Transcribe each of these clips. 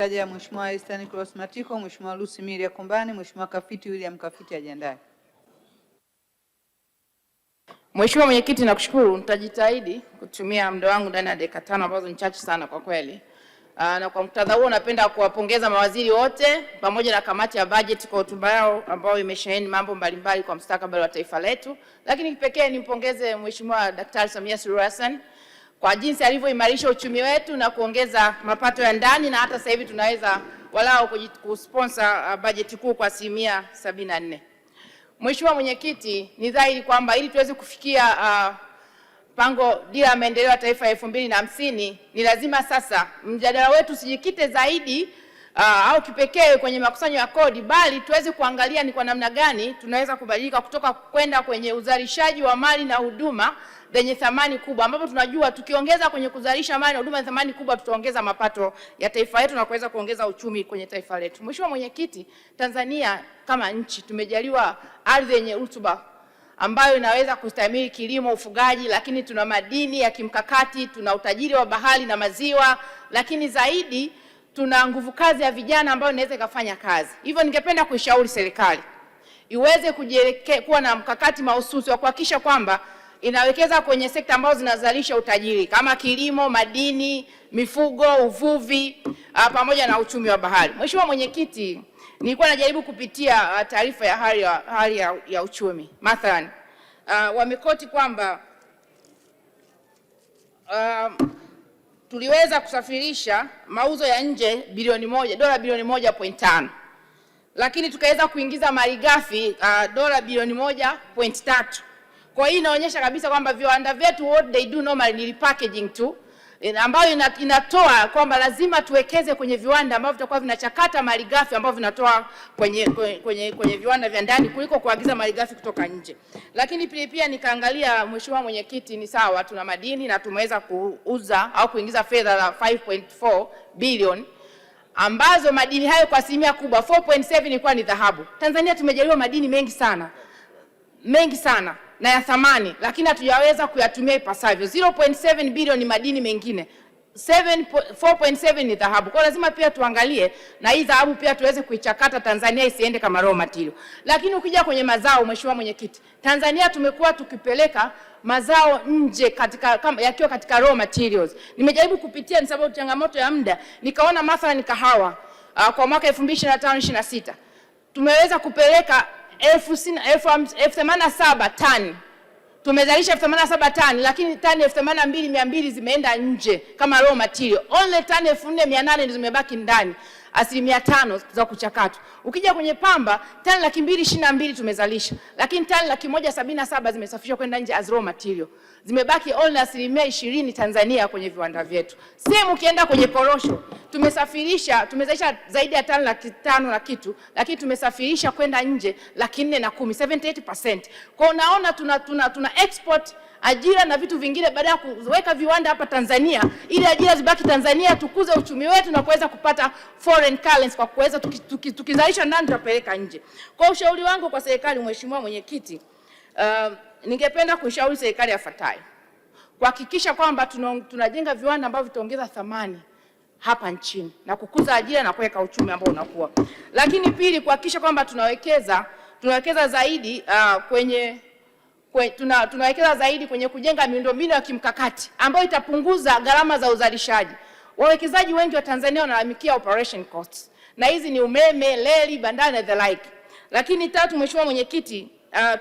Taja Mheshimiwa Esther Nicholas Matiko, Mheshimiwa Lucy Miria Kombani, Mheshimiwa Kafiti William Kafiti ajiandae. Mheshimiwa Mwenyekiti, nakushukuru. Nitajitahidi kutumia muda wangu ndani ya dakika 5 ambazo ni chache sana kwa kweli. Na kwa muktadha huo napenda kuwapongeza mawaziri wote pamoja na kamati ya bajeti kwa hotuba yao ambayo imesheheni mambo mbalimbali kwa mustakabali wa taifa letu. Lakini kipekee nimpongeze Mheshimiwa Daktari Samia Suluhu Hassan kwa jinsi alivyoimarisha uchumi wetu na kuongeza mapato ya ndani, na hata sasa hivi tunaweza walao kusponsor bajeti kuu kwa 74%. Mheshimiwa Mwenyekiti, ni dhahiri kwamba ili tuweze kufikia pango dira ya maendeleo ya taifa ya 2050 ni lazima sasa mjadala wetu usijikite zaidi au kipekee kwenye makusanyo ya kodi, bali tuweze kuangalia ni kwa namna gani tunaweza kubadilika kutoka kwenda kwenye uzalishaji wa mali na huduma zenye thamani kubwa, ambapo tunajua tukiongeza kwenye kuzalisha mali na huduma zenye thamani kubwa tutaongeza mapato ya taifa letu na kuweza kuongeza uchumi kwenye taifa letu. Mheshimiwa Mwenyekiti, Tanzania kama nchi tumejaliwa ardhi yenye rutuba ambayo inaweza kustahimili kilimo, ufugaji, lakini tuna madini ya kimkakati, tuna utajiri wa bahari na maziwa, lakini zaidi tuna nguvu kazi ya vijana ambayo inaweza kufanya kazi. Hivyo ningependa kuishauri serikali iweze kuwa na mkakati mahususi wa kuhakikisha kwamba inawekeza kwenye sekta ambazo zinazalisha utajiri kama kilimo, madini, mifugo, uvuvi pamoja na uchumi wa bahari. Mheshimiwa Mwenyekiti, nilikuwa najaribu kupitia taarifa ya hali ya uchumi. Mathalan, wamekoti kwamba tuliweza kusafirisha mauzo ya nje dola bilioni 1.5, lakini tukaweza kuingiza malighafi dola bilioni 1.3. Kwa hiyo inaonyesha kabisa kwamba viwanda vyetu what they do normally ni repackaging tu, ambayo inatoa kwamba lazima tuwekeze kwenye viwanda ambavyo vitakuwa vinachakata malighafi ambavyo vinatoa kwenye viwanda vya ndani kuliko kuagiza malighafi kutoka nje. Lakini pia nikaangalia, Mheshimiwa Mwenyekiti, ni sawa tuna madini na tumeweza kuuza au kuingiza fedha la 5.4 bilioni ambazo madini hayo kwa asilimia kubwa 4.7 ilikuwa ni dhahabu. Tanzania tumejaliwa madini mengi sana na ya thamani, lakini hatujaweza kuyatumia ipasavyo. 0.7 bilioni madini mengine, 4.7 ni dhahabu. Kwa lazima pia tuangalie na hii dhahabu pia tuweze kuichakata Tanzania isiende kama raw material. Lakini ukija kwenye mazao, Mheshimiwa Mwenyekiti, Tanzania tumekuwa tukipeleka mazao nje yakiwa katika raw materials. Nimejaribu kupitia, ni sababu changamoto ya muda, nikaona mathalan kahawa kwa mwaka 2025-26 tumeweza kupeleka 87,000 tani. Tumezalisha 87,000 tani, lakini tani 82,200 zimeenda nje kama raw material. Only tani 4,800 zimebaki ndani, 5% za kuchakatwa. Ukija kwenye pamba, tani 222,000 tumezalisha, lakini tani 177,000 zimesafishwa kwenda nje as raw material. Zimebaki only 20% Tanzania kwenye viwanda vyetu. Sehemu ukienda kwenye korosho, tumezalisha zaidi ya tani 500,000 na kitu, lakini tumesafirisha kwenda nje 410,000, 78%. Kwa unaona tuna export ajira na vitu vingine baada ya kuweka viwanda hapa Tanzania, ili ajira zibaki Tanzania, tukuze uchumi wetu na kuweza kupata foreign currency kwa kuweza tukizalisha ndani tutapeleka nje. Kwa ushauri wangu kwa serikali, Mheshimiwa Mwenyekiti, ningependa kuishauri serikali yafuatayo: kuhakikisha kwamba tunajenga viwanda ambavyo vitaongeza thamani hapa nchini na kukuza ajira na kuweka uchumi ambao unakuwa. Lakini pili, kuhakikisha kwamba tunawekeza zaidi tunawekeza zaidi kwenye kujenga miundombinu ya kimkakati ambayo itapunguza gharama za uzalishaji. Wawekezaji wengi wa Tanzania wanalalamikia operation costs, na hizi ni umeme, reli, bandari na the like. Lakini tatu, Mheshimiwa Mwenyekiti,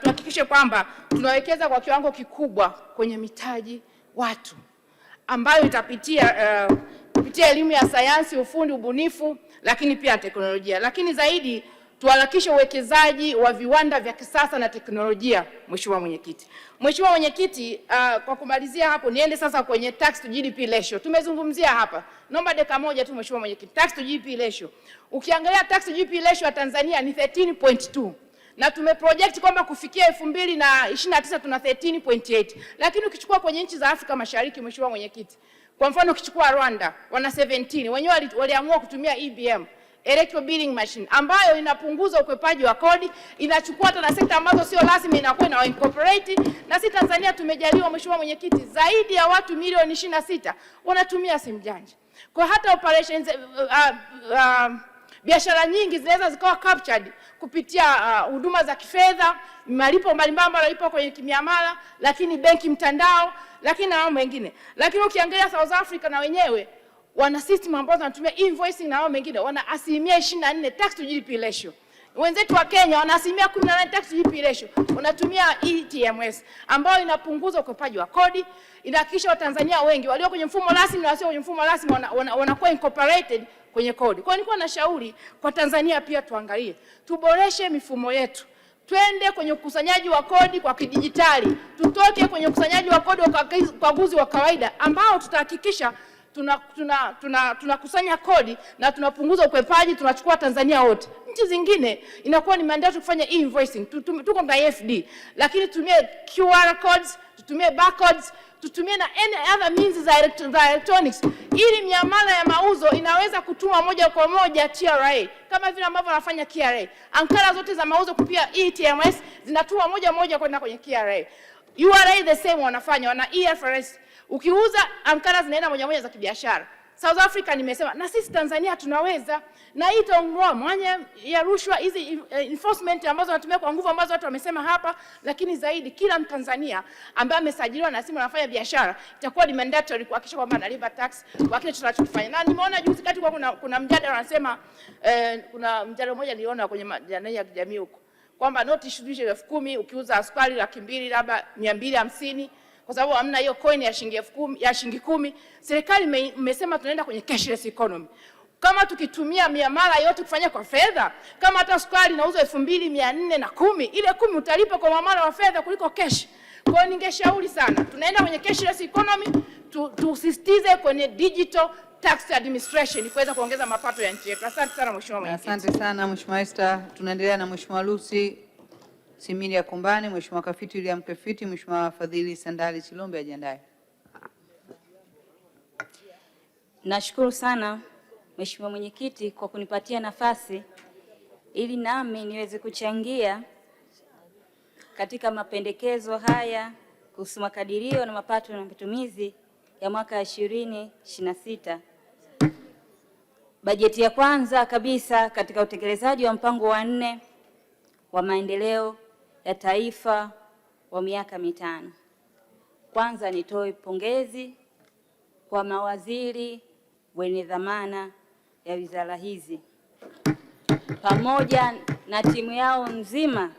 tuhakikishe kwamba tunawekeza kwa kiwango kikubwa kwenye mitaji watu ambayo itapitia elimu ya sayansi, ufundi, ubunifu, lakini pia teknolojia. Lakini zaidi tuharakishe uwekezaji wa viwanda vya kisasa na teknolojia. Mheshimiwa Mwenyekiti, kwa kumalizia hapo niende sasa kwenye tax to GDP ratio. Tumezungumzia hapa. Naomba dakika moja tu Mheshimiwa Mwenyekiti. Tax to GDP ratio. Ukiangalia tax to GDP ratio ya Tanzania ni 13.2. Na tumeproject kwamba kufikia 2029 tuna 13.8. Lakini ukichukua kwenye nchi za Afrika Mashariki, Mheshimiwa Mwenyekiti, kwa mfano ukichukua Rwanda wana 17, wenyewe waliamua kutumia EBM. electro billing machine, ambayo inapunguza ukwepaji wa kodi, inachukua hata na sekta ambazo sio rasmi inakuwa na incorporate. Na sisi Tanzania tumejaliwa, Mheshimiwa Mwenyekiti, zaidi ya watu milioni 26 wanatumia simu janja. Kwa hata operations biashara nyingi zinaweza zikawa captured kupitia huduma za kifedha, malipo mbalimbali malipo kwenye kimiamala, lakini benki mtandao, lakini na mambo mengine. Lakini ukiangalia South Africa na wenyewe wana system ambazo wanatumia invoicing na mambo mengine, wana asilimia 24 tax to GDP ratio. Wenzetu wa Kenya wana asilimia 18 tax to GDP ratio. Wanatumia ETMS ambayo inapunguza ukwepaji wa kodi, inahakikisha Watanzania wengi walio kwenye mfumo rasmi na wasio kwenye mfumo rasmi wanakuwa incorporated kwenye kodi. Kwa hiyo nilikuwa nashauri kwa Tanzania pia tuangalie, tuboreshe mifumo yetu. Twende kwenye ukusanyaji wa kodi kwa kidijitali. Tutoke kwenye ukusanyaji wa kodi kwa ukaguzi wa kawaida ambao tutahakikisha tunakusanya kodi na tunapunguza ukwepaji, tunachukua Tanzania wote. Nchi zingine inakuwa ni mandatory kufanya e-invoicing. Tuko na EFD, lakini tutumie QR codes, tutumie barcodes, tutumie na any other means za electronics, ili miamala ya mauzo inaweza kutuma moja kwa moja TRA, kama vile ambavyo wanafanya KRA. Ankara zote za mauzo kupitia ETMS zinatuma moja kwenda kwenye KRA. URA the same wanafanya, wana EFRS. Ukiuza ankara zinaenda moja za kibiashara. South Africa nimesema, na sisi Tanzania tunaweza, na hii itaondoa mwanya ya rushwa, hizi enforcement ambazo wanatumia kwa nguvu ambazo watu wamesema hapa. Lakini zaidi, kila Mtanzania ambaye amesajiliwa na simu anafanya biashara itakuwa ni mandatory kuhakikisha kwamba analipa tax kwa kile tunachofanya. Na nimeona juzi kati kuna mjadala wanasema, kuna mjadala mmoja niliona kwenye majadala ya kijamii huko kwamba noti shilingi 10,000 ukiuza sukari 200,000 labda 250, kwa sababu hamna hiyo coin ya shilingi 10,000. Serikali imesema tunaenda kwenye cashless economy. Kama tukitumia miamala yote kufanya kwa fedha, kama hata sukari inauzwa 2,410, ile 10 utalipa kwa muamala wa fedha kuliko cash. Kwa hiyo ningeshauri sana, tunaenda kwenye cashless economy, tusisitize kwenye digital tax administration kuweza kuongeza mapato ya nchi yetu. Asante sana Mheshimiwa Mwenyekiti. Asante sana Mheshimiwa Esther. Tunaendelea na Mheshimiwa Lucy Similia Kombani, Mheshimiwa Kafiti William Kafiti, Mheshimiwa Fadhili Sandali Chilombe ajiandae. Nashukuru sana Mheshimiwa Mwenyekiti kwa kunipatia nafasi ili nami niweze kuchangia katika mapendekezo haya kuhusu makadirio na mapato na matumizi ya mwaka 2026. Bajeti ya kwanza kabisa katika utekelezaji wa mpango wa 4 wa maendeleo ya taifa wa miaka 5. Kwanza nitoe pongezi kwa mawaziri wenye dhamana ya wizara hizi pamoja na timu yao nzima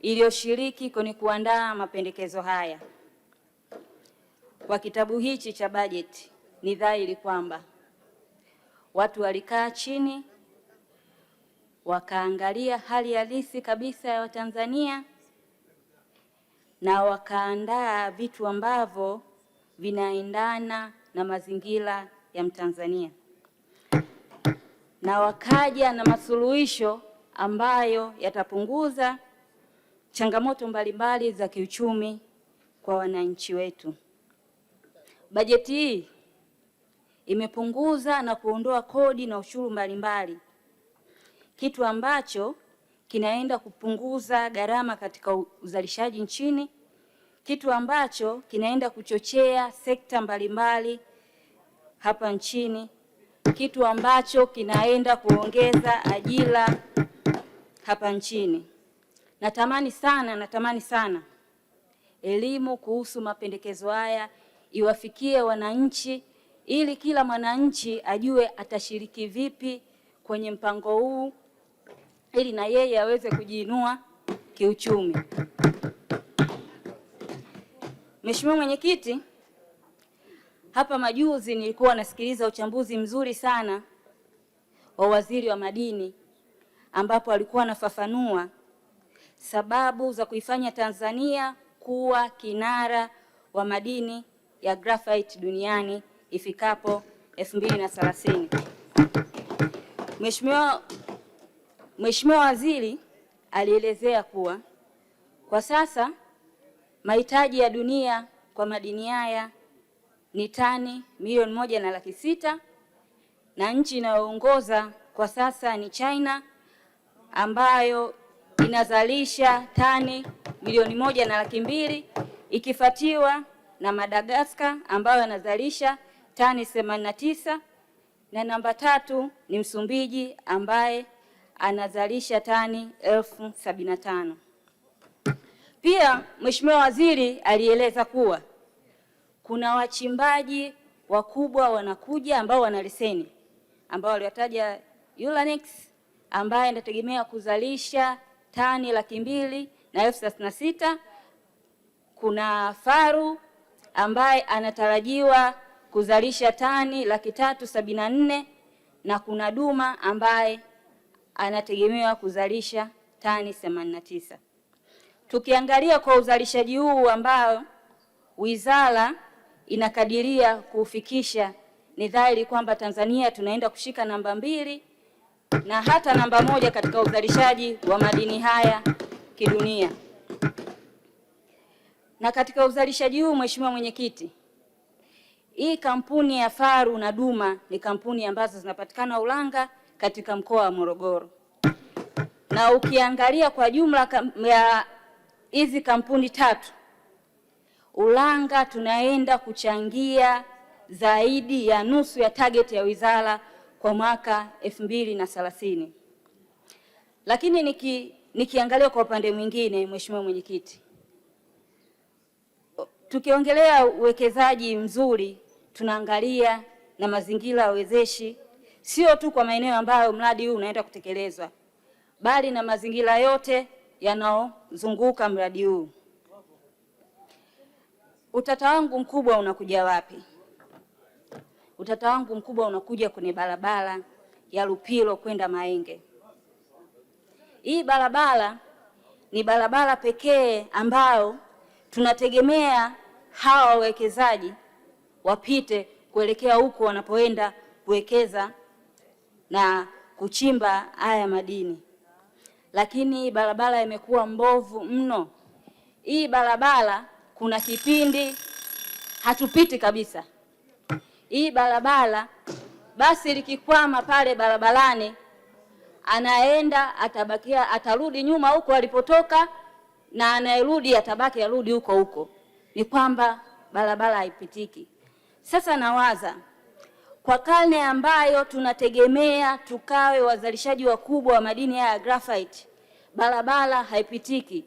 iliyoshiriki kwenye kuandaa mapendekezo haya. Kwa kitabu hichi cha bajeti, ni dhahiri kwamba watu walikaa chini wakaangalia hali halisi kabisa ya Watanzania na wakaandaa vitu ambavyo vinaendana na mazingira ya Mtanzania, na wakaja na masuluhisho ambayo yatapunguza changamoto mbalimbali za kiuchumi kwa wananchi wetu. Bajeti hii imepunguza na kuondoa kodi na ushuru mbalimbali, kitu ambacho kinaenda kupunguza gharama katika uzalishaji nchini, kitu ambacho kinaenda kuchochea sekta mbalimbali hapa nchini, kitu ambacho kinaenda kuongeza ajira hapa nchini. Natamani sana elimu kuhusu mapendekezo haya iwafikie wananchi, ili kila mwananchi ajue atashiriki vipi kwenye mpango huu ili na yeye aweze kujiinua kiuchumi. Mheshimiwa Mwenyekiti, hapa majuzi nilikuwa nasikiliza uchambuzi mzuri sana wa Waziri wa Madini, ambapo alikuwa anafafanua sababu za kuifanya Tanzania kuwa kinara wa madini ya graphite duniani ifikapo 2030. Mheshimiwa Waziri alielezea kuwa kwa sasa mahitaji ya dunia kwa madini haya ni tani 1,600,000 na nchi inayoongoza kwa sasa ni China ambayo inazalisha tani 1,200,000 ikifuatiwa na Madagascar ambayo inazalisha tani 89, na namba 3 ni Msumbiji ambaye anazalisha tani 75,000. Pia Mheshimiwa Waziri alieleza kuwa kuna wachimbaji wakubwa wanakuja ambao wana leseni ambao waliwataja Ulanex ambaye anategemea kuzalisha tani 236,000. Kuna Faru ambaye anatarajiwa kuzalisha tani 374,000 na kuna Duma ambaye anategemewa kuzalisha tani 89. Tukiangalia kwa uzalishaji huu ambao wizara inakadiria kufikisha, ni dhahiri kwamba Tanzania tunaenda kushika namba 2 na hata namba 1 katika uzalishaji wa madini haya kidunia. Na katika uzalishaji huu, Mheshimiwa Mwenyekiti, hii kampuni ya Faru na Duma ni kampuni ambazo zinapatikana Ulanga katika mkoa wa Morogoro. Na ukiangalia kwa jumla ya hizi kampuni 3, Ulanga tunaenda kuchangia zaidi ya nusu ya target ya wizara kwa mwaka 2030. Lakini nikiangalia kwa upande mwingine, Mheshimiwa Mwenyekiti, tukiongelea uwekezaji mzuri, tunaangalia na mazingira wezeshi, sio tu kwa maeneo ambayo mradi huu unaenda kutekelezwa, bali na mazingira yote yanaozunguka mradi huu. Utata wangu mkubwa unakuja wapi? Utata wangu mkubwa unakuja kwenye barabara ya Lupilo kwenda Mahenge. Hii barabara ni barabara pekee ambayo tunategemea hawa wawekezaji wapite kuelekea huko wanapoenda kuwekeza na kuchimba haya madini. Lakini barabara imekuwa mbovu mno. Hii barabara kuna kipindi hatupiti kabisa. Hii barabara basi likikwama pale barabarani, anaenda atabakia, atarudi nyuma huko alipotoka, na anayerudi atabaki arudi huko huko. Ni kwamba barabara haipitiki. Sasa nawaza, kwa karne ambayo tunategemea tukawe wazalishaji wakubwa wa madini ya graphite, barabara haipitiki,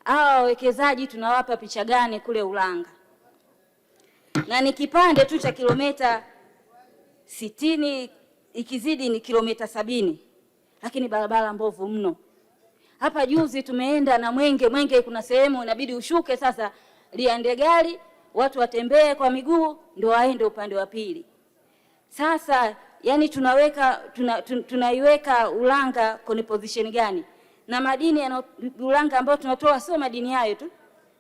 hawa wawekezaji tunawapa picha gani kule Ulanga? Na ni kipande tu cha kilomita 60, ikizidi ni kilomita 70, lakini barabara mbovu mno. Hapa juzi tumeenda na Mwenge, kuna sehemu inabidi ushuke sasa liende gari, watu watembee kwa miguu ndio waende upande wa pili. Sasa yani tunaiweka Ulanga kwenye position gani? Na madini ya Ulanga ambayo tunatoa sio madini hayo tu,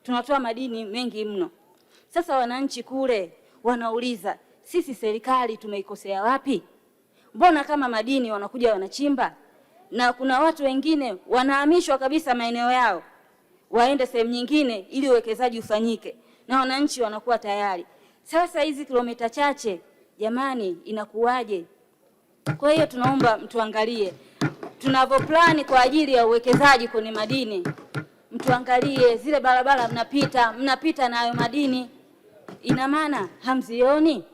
tunatoa madini mengi mno. Sasa wananchi kule wanauliza, sisi serikali tumeikosea wapi? Mbona kama madini wanakuja wanachimba, na kuna watu wengine wanahamishwa kabisa maeneo yao waende sehemu nyingine ili uwekezaji ufanyike, na wananchi wanakuwa tayari. Sasa hizi kilomita chache, jamani, inakuwaje? Kwa hiyo tunaomba mtuangalie tunavyoplani kwa ajili ya uwekezaji kwenye madini, mtuangalie zile barabara mnapita na hayo madini, ina maana hamzioni?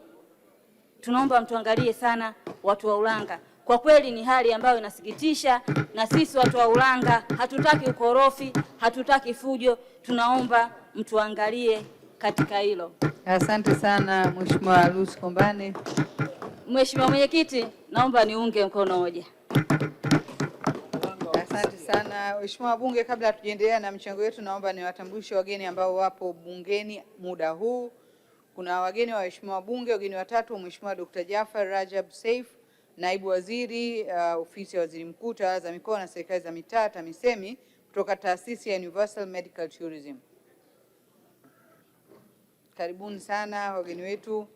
Tunaomba mtuangalie sana watu wa Ulanga. Kwa kweli ni hali ambayo inasikitisha, na sisi watu wa Ulanga hatutaki ukorofi, hatutaki fujo. Tunaomba mtuangalie katika hilo. Asante sana Mheshimiwa Lucy Kombane. Mheshimiwa Mwenyekiti, naomba niunge mkono hoja. Asante sana Mheshimiwa wabunge, kabla hatujaendelea na mchango wetu, naomba niwatambulishe wageni ambao wapo bungeni muda huu. Kuna wageni wa Mheshimiwa wabunge, wageni watatu: Mheshimiwa Dr. Jafar Rajab Saif, Naibu Waziri Ofisi ya Waziri Mkuu, Tawala za Mikoa na Serikali za Mitaa, TAMISEMI, kutoka Taasisi ya Universal Medical Tourism. Karibuni sana wageni wetu.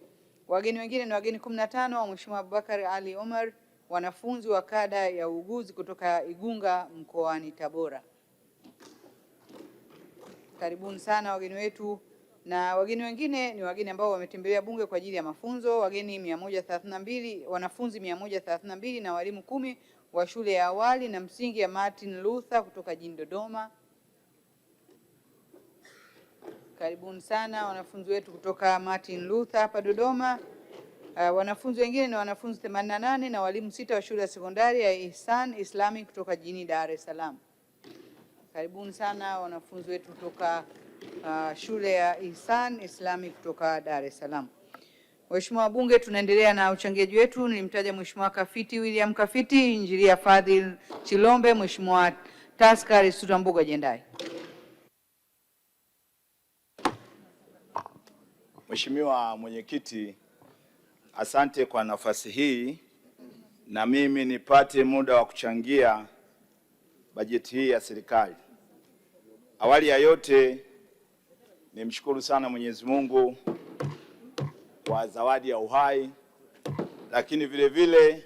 Wageni wengine ni wageni 15 wa Mheshimiwa Abubakar Ali Omar, wanafunzi wa kada ya uuguzi kutoka Igunga mkoani Tabora. Karibuni sana wageni wetu. Na wageni wengine ni wageni ambao wametembelea bunge kwa ajili ya mafunzo, wageni 132, wanafunzi 132 na walimu 10 wa shule ya awali na msingi ya Martin Luther kutoka jijini Dodoma. Karibuni sana wanafunzi wetu kutoka Martin Luther hapa Dodoma. Wanafunzi wengine ni wanafunzi 88 na walimu 6 wa shule ya sekondari ya Ihsan Islamic kutoka jijini Dar es Salaam. Karibuni sana wanafunzi wetu kutoka shule ya Ihsan Islamic kutoka Dar es Salaam. Waheshimiwa wabunge, tunaendelea na uchangiaji wetu. Nilimtaja Mheshimiwa Kafiti William Kafiti, Injinia Fadhil Chilombe, Mheshimiwa Taskari Sutambuga Jendai. Mheshimiwa Mwenyekiti, asante kwa nafasi hii na mimi nipate muda wa kuchangia bajeti hii ya serikali. Awali ya yote nimshukuru sana Mwenyezi Mungu kwa zawadi ya uhai, lakini vile vile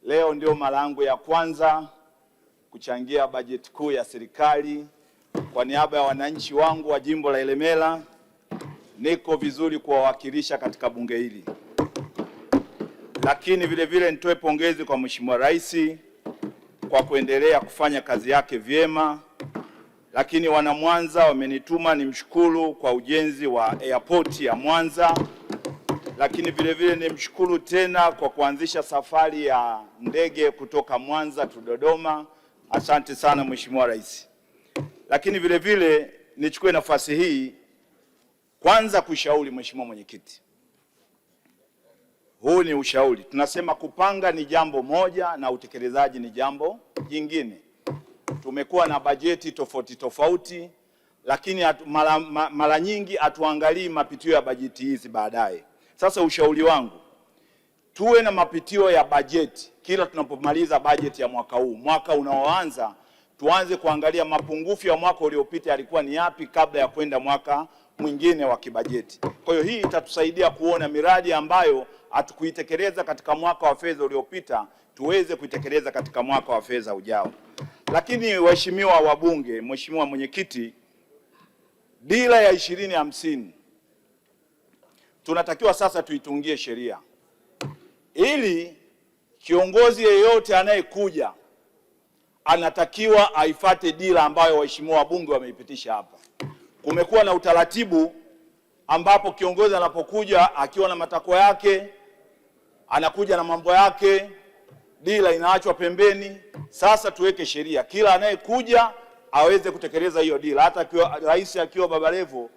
leo ndio mara yangu ya kwanza kuchangia bajeti kuu ya serikali kwa niaba ya wananchi wangu wa jimbo la Ilemela. Niko vizuri kuwawakilisha katika bunge hili. Lakini vile vile nitoe pongezi kwa Mheshimiwa Rais kwa kuendelea kufanya kazi yake vyema. Lakini wana Mwanza wamenituma nimshukuru kwa ujenzi wa airport ya Mwanza. Lakini vile vile nimshukuru tena kwa kuanzisha safari ya ndege kutoka Mwanza tu Dodoma. Asante sana Mheshimiwa Rais. Lakini vile vile nichukue nafasi hii kwanza kushauri Mheshimiwa Mwenyekiti. Huu ni ushauri. Tunasema kupanga ni jambo moja na utekelezaji ni jambo jingine. Tumekuwa na bajeti tofauti tofauti, lakini mara nyingi hatuangalii mapitio ya bajeti hizi baadaye. Sasa ushauri wangu, tuwe na mapitio ya bajeti kila tunapomaliza bajeti ya mwaka huu. Mwaka unaoanza tuanze kuangalia mapungufu ya mwaka uliopita yalikuwa ni yapi kabla ya kwenda mwaka mwingine wa kibajeti. Kwa hiyo hii itatusaidia kuona miradi ambayo hatukuitekeleza katika mwaka wa fedha uliopita tuweze kuitekeleza katika mwaka wa fedha ujao. Lakini waheshimiwa wabunge, Mheshimiwa Mwenyekiti, dira ya 2050 tunatakiwa sasa tuitungie sheria ili kiongozi yeyote anayekuja anatakiwa aifate dira ambayo waheshimiwa wabunge wameipitisha hapa. Kumekuwa na utaratibu ambapo kiongozi anapokuja akiwa na matakwa yake, anakuja na mambo yake, dira inaachwa pembeni. Sasa tuweke sheria, kila anayekuja aweze kutekeleza hiyo dira, hata akiwa rais akiwa Baba Levo,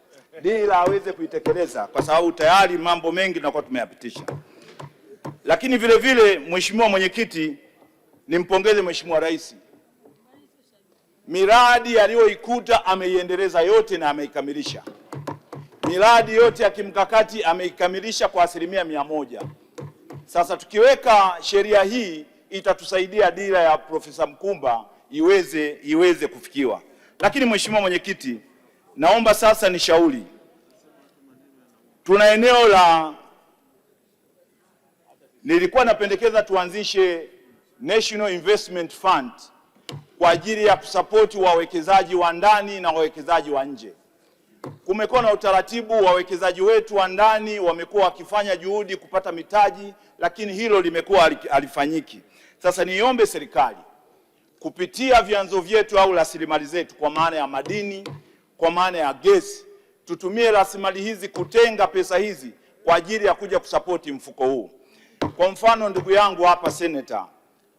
dira aweze kuitekeleza kwa sababu tayari mambo mengi tunakuwa tumeyapitisha. Lakini vile vile Mheshimiwa Mwenyekiti, nimpongeze Mheshimiwa Rais. Miradi aliyoikuta ameiendeleza yote na ameikamilisha. Miradi yote ya kimkakati ameikamilisha kwa 100%. Sasa tukiweka sheria hii itatusaidia dira ya Profesa Mkumba iweze kufikiwa. Lakini Mheshimiwa Mwenyekiti, naomba sasa nishauri. Tuna eneo la, nilikuwa napendekeza tuanzishe National Investment Fund kwa ajili ya kusapoti wawekezaji wa ndani na wawekezaji wa nje. Kumekuwa na utaratibu, wawekezaji wetu wa ndani wamekuwa wakifanya juhudi kupata mitaji, lakini hilo limekuwa halifanyiki. Sasa niombe serikali kupitia vyanzo vyetu au rasilimali zetu, kwa maana ya madini, kwa maana ya gesi, tutumie rasilimali hizi kutenga pesa hizi kwa ajili ya kuja kusapoti mfuko huu. Kwa mfano, ndugu yangu hapa Senator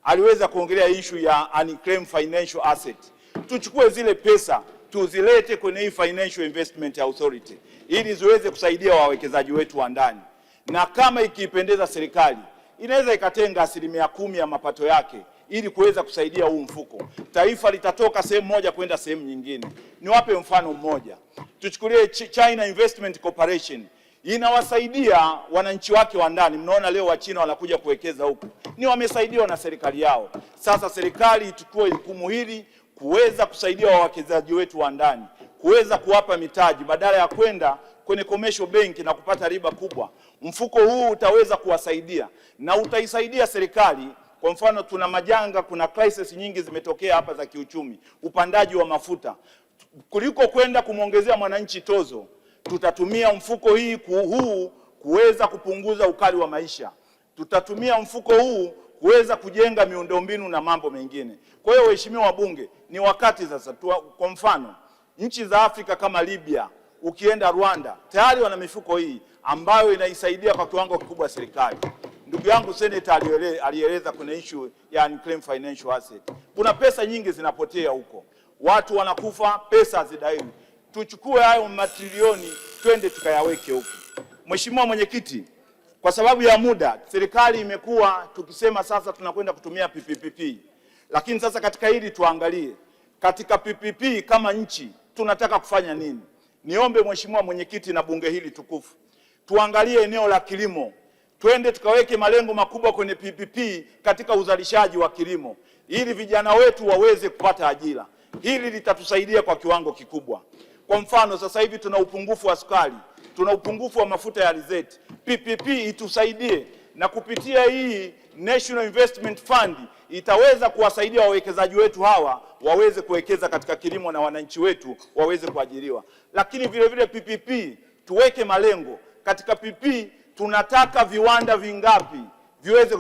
aliweza kuongelea issue ya unclaimed financial asset. Tuchukue zile pesa tuzilete kwenye hii Financial Investment Authority ili ziweze kusaidia wawekezaji wetu wa ndani, na kama ikipendeza serikali inaweza ikatenga 10% ya mapato yake ili kuweza kusaidia huu mfuko. Taifa litatoka sehemu moja kwenda sehemu nyingine. Niwape mfano mmoja. Tuchukulie China Investment Corporation. Inawasaidia wananchi wake wa ndani. Mnaona leo Wachina wanakuja kuwekeza huku. Ni wamesaidiwa na serikali yao. Sasa serikali ichukue jukumu hili kuweza kusaidia wawekezaji wetu wa ndani, kuweza kuwapa mitaji badala ya kwenda kwenye commercial bank na kupata riba kubwa. Mfuko huu utaweza kuwasaidia na utaisaidia serikali. Kwa mfano, tuna majanga, kuna crisis nyingi zimetokea hapa za kiuchumi, upandaji wa mafuta. Kuliko kwenda kumwongezea mwananchi tozo, Tutatumia mfuko huu kuweza kupunguza ukali wa maisha. Tutatumia mfuko huu kuweza kujenga miundombinu na mambo mengine. Kwa hiyo waheshimiwa wabunge, ni wakati sasa kwa mfano nchi za Afrika kama Libya, ukienda Rwanda, tayari wana mifuko hii ambayo inaisaidia kwa kiwango kikubwa serikali. Ndugu yangu Senator alieleza kuna issue ya unclaimed financial asset. Kuna pesa nyingi zinapotea huko. Watu wanakufa, pesa hazidaiwi. Tuchukue hayo matrilioni twende tukayaweke huko. Mheshimiwa Mwenyekiti, kwa sababu ya muda, serikali imekuwa tukisema sasa tunakwenda kutumia PPP. Lakini sasa katika hili tuangalie, katika PPP kama nchi tunataka kufanya nini? Niombe Mheshimiwa Mwenyekiti na bunge hili tukufu, tuangalie eneo la kilimo. Twende tukaweke malengo makubwa kwenye PPP katika uzalishaji wa kilimo, ili vijana wetu waweze kupata ajira. Hili litatusaidia kwa kiwango kikubwa. Kwa mfano sasa hivi tuna upungufu wa sukari, tuna upungufu wa mafuta ya alizeti. PPP itusaidie, na kupitia hii National Investment Fund itaweza kuwasaidia wawekezaji wetu hawa waweze kuwekeza katika kilimo na wananchi wetu waweze kuajiriwa. Lakini vile vile PPP tuweke malengo katika PPP. Tunataka viwanda vingapi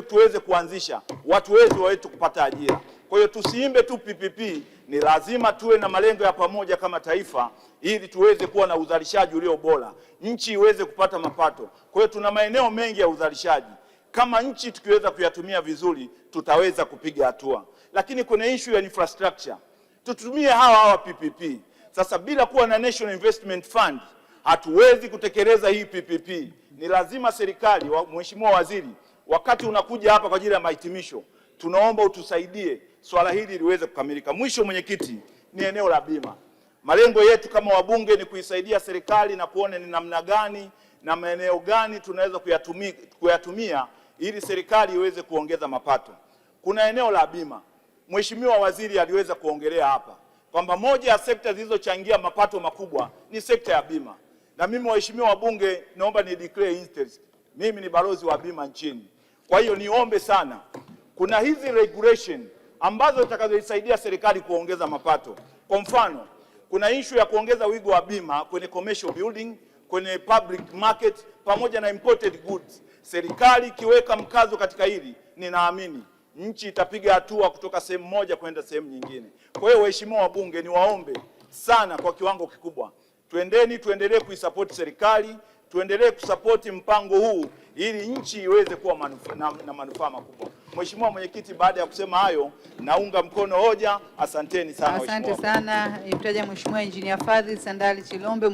tuweze kuanzisha, watu wetu waweze kupata ajira. Kwa hiyo tusiimbe tu PPP, ni lazima tuwe na malengo ya pamoja kama taifa, ili tuweze kuwa na uzalishaji ulio bora, nchi iweze kupata mapato. Kwa hiyo tuna maeneo mengi ya uzalishaji, kama nchi tukiweza kuyatumia vizuri tutaweza kupiga hatua. Lakini kuna issue ya infrastructure, tutumie hawa PPP. Sasa bila kuwa na National Investment Fund hatuwezi kutekeleza hii PPP. Ni lazima serikali, Mheshimiwa Waziri, wakati unakuja hapa kwa ajili ya mahitimisho, tunaomba utusaidie swala hili liweze kukamilika. Mwisho Mwenyekiti, ni eneo la bima. Malengo yetu kama wabunge ni kuisaidia serikali na kuona ni namna gani na maeneo gani tunaweza kuyatumia ili serikali iweze kuongeza mapato. Kuna eneo la bima. Mheshimiwa Waziri aliweza kuongelea hapa kwamba moja ya sekta zilizochangia mapato makubwa ni sekta ya bima. Na mimi waheshimiwa wabunge, naomba ni declare interest. Mimi ni balozi wa bima nchini. Kwa hiyo niombe sana, kuna hizi regulation ambazo zitakazosaidia serikali kuongeza mapato. Kwa mfano, kuna issue ya kuongeza wigo wa bima kwenye commercial building, kwenye public market pamoja na imported goods. Serikali ikiweka mkazo katika hili, ninaamini nchi itapiga hatua kutoka sehemu moja kwenda sehemu nyingine. Kwa hiyo waheshimiwa wabunge, niwaombe sana kwa kiwango kikubwa, tuendelee kuisupport serikali, tuendelee kusapoti mpango huu ili nchi iweze kuwa na manufaa makubwa. Mheshimiwa Mwenyekiti, baada ya kusema hayo, naunga mkono hoja. Asanteni sana. Asante sana. Nimtaja Mheshimiwa Engineer Fadhili Sandali Chilombe.